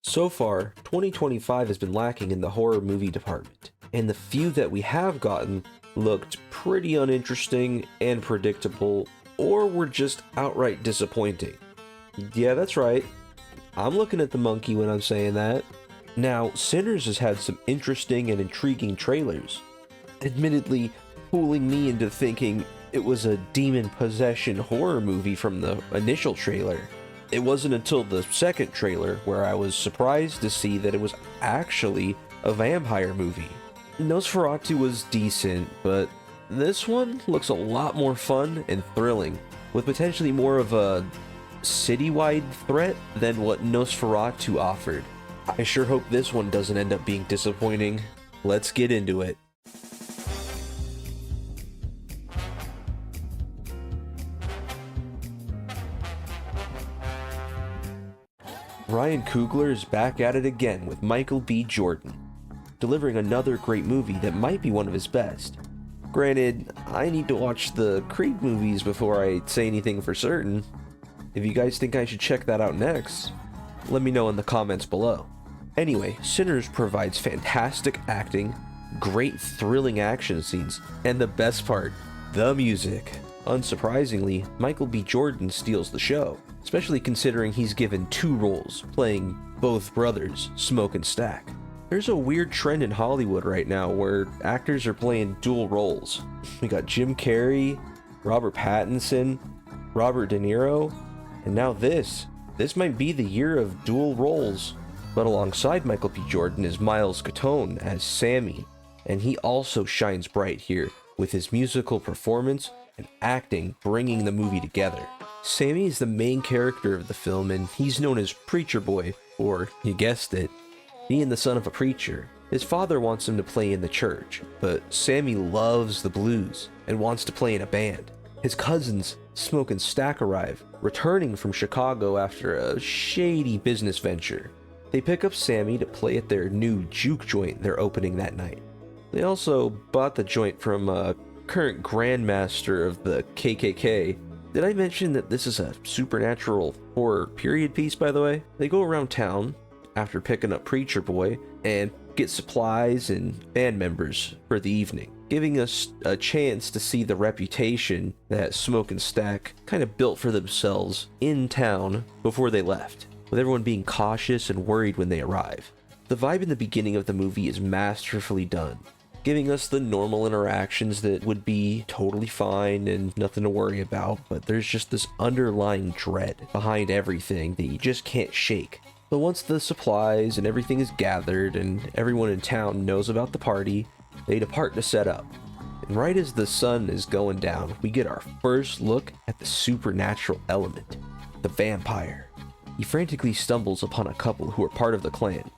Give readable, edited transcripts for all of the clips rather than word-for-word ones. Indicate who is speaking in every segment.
Speaker 1: So far, 2025 has been lacking in the horror movie department, and the few that we have gotten looked pretty uninteresting and predictable, or were just outright disappointing. Yeah, that's right. I'm looking at the monkey when I'm saying that. Now, Sinners has had some interesting and intriguing trailers, admittedly fooling me into thinking it was a demon possession horror movie from the initial trailer. It wasn't until the second trailer where I was surprised to see that it was actually a vampire movie. Nosferatu was decent, but this one looks a lot more fun and thrilling, with potentially more of a citywide threat than what Nosferatu offered. I sure hope this one doesn't end up being disappointing. Let's get into it. Ryan Coogler is back at it again with Michael B. Jordan, delivering another great movie that might be one of his best. Granted, I need to watch the Creed movies before I say anything for certain. If you guys think I should check that out next, let me know in the comments below. Anyway, Sinners provides fantastic acting, great thrilling action scenes, and the best part, the music. Unsurprisingly, Michael B. Jordan steals the show, especially considering he's given two roles, playing both brothers, Smoke and Stack. There's a weird trend in Hollywood right now where actors are playing dual roles. We got Jim Carrey, Robert Pattinson, Robert De Niro, and now this. This might be the year of dual roles. But alongside Michael B. Jordan is Miles Catone as Sammy, and he also shines bright here with his musical performance and acting bringing the movie together. Sammy is the main character of the film, and he's known as Preacher Boy, or, you guessed it, being the son of a preacher. His father wants him to play in the church, but Sammy loves the blues and wants to play in a band. His cousins, Smoke and Stack, arrive, returning from Chicago after a shady business venture. They pick up Sammy to play at their new juke joint they're opening that night. They also bought the joint from a current grandmaster of the KKK. Did I mention that this is a supernatural horror period piece, by the way? They go around town after picking up Preacher Boy and get supplies and band members for the evening, giving us a chance to see the reputation that Smoke and Stack kind of built for themselves in town before they left, with everyone being cautious and worried when they arrive. The vibe in the beginning of the movie is masterfully done, giving us the normal interactions that would be totally fine and nothing to worry about, but there's just this underlying dread behind everything that you just can't shake. But once the supplies and everything is gathered and everyone in town knows about the party, they depart to set up. And right as the sun is going down, we get our first look at the supernatural element, the vampire. He frantically stumbles upon a couple who are part of the clan,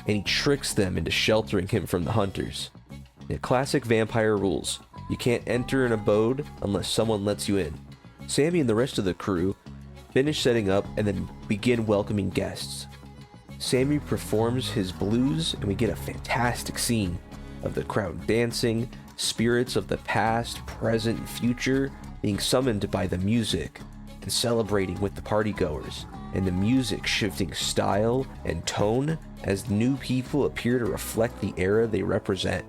Speaker 1: and he tricks them into sheltering him from the hunters. The classic vampire rules: you can't enter an abode unless someone lets you in. Sammy and the rest of the crew finish setting up and then begin welcoming guests. Sammy performs his blues, and we get a fantastic scene of the crowd dancing, spirits of the past, present, and future being summoned by the music and celebrating with the partygoers, and the music shifting style and tone as new people appear to reflect the era they represent,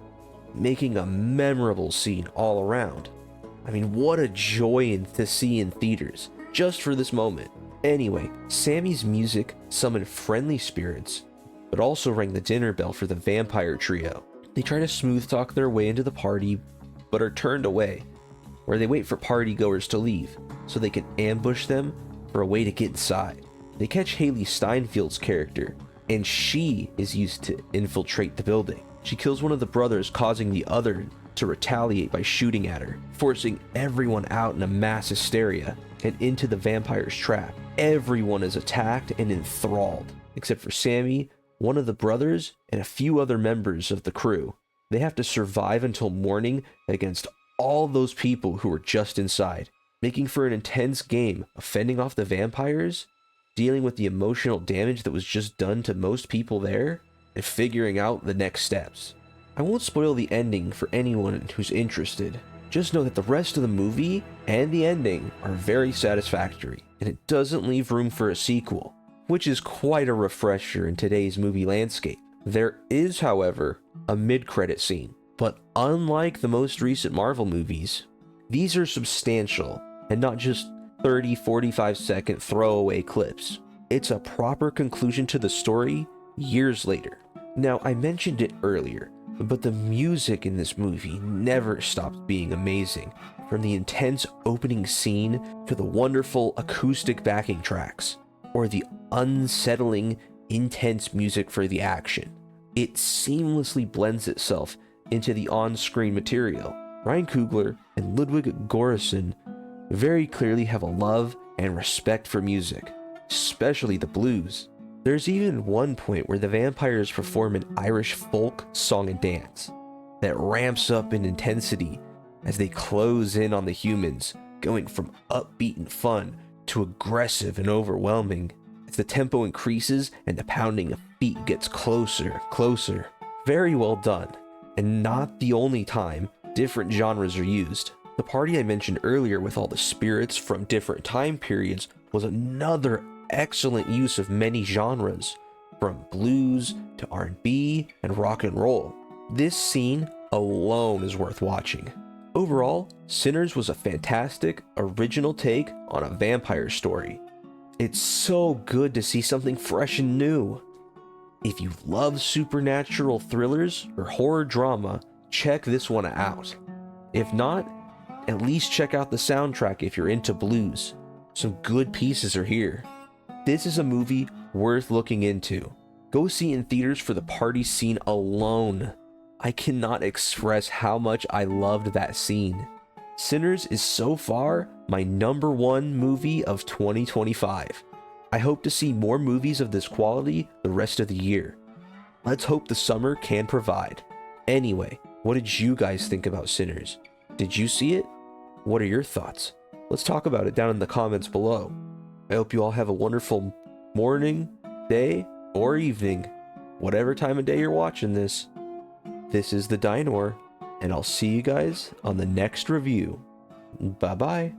Speaker 1: making a memorable scene all around. I mean, what a joy to see in theaters, just for this moment. Anyway, Sammy's music summoned friendly spirits, but also rang the dinner bell for the vampire trio. They try to smooth talk their way into the party, but are turned away, where they wait for partygoers to leave, so they can ambush them for a way to get inside. They catch Haley Steinfeld's character, and she is used to infiltrate the building. She kills one of the brothers, causing the other to retaliate by shooting at her, forcing everyone out in a mass hysteria and into the vampire's trap. Everyone is attacked and enthralled, except for Sammy, one of the brothers, and a few other members of the crew. They have to survive until morning against all those people who were just inside, making for an intense game of fending off the vampires, dealing with the emotional damage that was just done to most people there, and figuring out the next steps. I won't spoil the ending for anyone who's interested. Just know that the rest of the movie and the ending are very satisfactory, and it doesn't leave room for a sequel. which is quite a refresher in today's movie landscape. There is, however, a mid-credit scene, but unlike the most recent Marvel movies, these are substantial and not just 30-45 second throwaway clips. It's a proper conclusion to the story years later. Now, I mentioned it earlier, but the music in this movie never stops being amazing, from the intense opening scene to the wonderful acoustic backing tracks, or the unsettling, intense music for the action. It seamlessly blends itself into the on-screen material. Ryan Coogler and Ludwig Göransson very clearly have a love and respect for music, especially the blues. There's even one point where the vampires perform an Irish folk song and dance that ramps up in intensity as they close in on the humans, going from upbeat and fun to aggressive and overwhelming as the tempo increases and the pounding of feet gets closer. Very well done, and not the only time different genres are used. The party I mentioned earlier with all the spirits from different time periods was another excellent use of many genres, from blues to R&B and rock and roll. This scene alone is worth watching. Overall, Sinners was a fantastic, original take on a vampire story. It's so good to see something fresh and new. If you love supernatural thrillers or horror drama, check this one out. If not, at least check out the soundtrack if you're into blues. Some good pieces are here. This is a movie worth looking into. Go see it in theaters for the party scene alone. I cannot express how much I loved that scene. Sinners is so far my #1 movie of 2025. I hope to see more movies of this quality the rest of the year. Let's hope the summer can provide. Anyway, what did you guys think about Sinners? Did you see it? What are your thoughts? Let's talk about it down in the comments below. I hope you all have a wonderful morning, day, or evening, whatever time of day you're watching this. This is the Dinoaur, and I'll see you guys on the next review. Bye-bye.